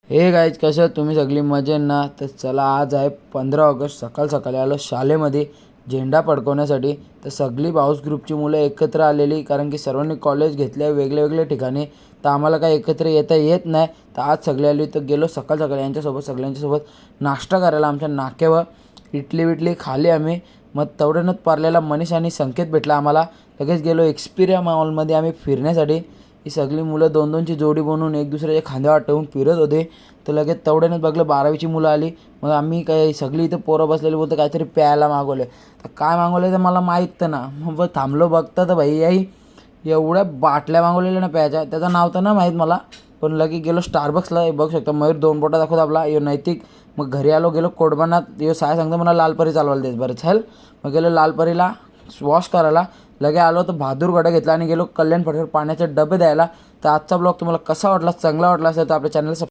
हे गाईज कसं तुम्ही सगळी मजेत ना. तर चला आज आहे 15 ऑगस्ट. सकाळ सकाळी आलो शाळेमध्ये झेंडा फडकवण्यासाठी. तर सगळी बाऊस ग्रुपची मुलं एकत्र आलेली, कारण की सर्वांनी कॉलेज घेतले वेगळे वेगळे ठिकाणी. तर आम्हाला काय एकत्र येता येत नाही. तर आज सगळे आली. तर गेलो सकाळ सकाळी यांच्यासोबत सगळ्यांच्यासोबत नाश्ता करायला आमच्या नाक्यावर. इडली विटली खाली आम्ही. मग तेवढ्यानं पारलेला मनीष आणि संकेत भेटला आम्हाला. लगेच गेलो एक्सपिरिया मॉलमध्ये आम्ही फिरण्यासाठी. ही सगळी मुलं दोन दोनची जोडी बनवून एक दुसऱ्याच्या खांद्यावर ठेवून फिरत होते. तर लगेच तेवढ्यानेच बघलं 12वीची मुलं आली. मग आम्ही काय सगळी इथं पोरं बसलेली बोलतो काहीतरी प्यायला मागवलं. तर काय मागवलं तर मला माहीत तर ना. मग थांबलो बघता तर भाई आई एवढ्या बाटल्या मागवलेल्या ना प्यायच्या, त्याचं नाव तर ना माहीत मला. पण लगे गेलो स्टारबक्सला. बघू शकतो मयूर 2 बोटा दाखवत आपला यो नैतिक. मग घरी आलो, गेलो कोडबनात. यो साय सांगतो मला लालपरी चालवायला देत बरं चल. मग गेलो लालपरीला वॉश करायला. लगे आलो तर बहादूर गडा घेतला आणि गेलो कल्याण फटकर पाण्याचे डबे द्यायला. तर आजचा ब्लॉग तुम्हाला कसा वाटला, चांगला वाटला असेल तर आपल्या चॅनल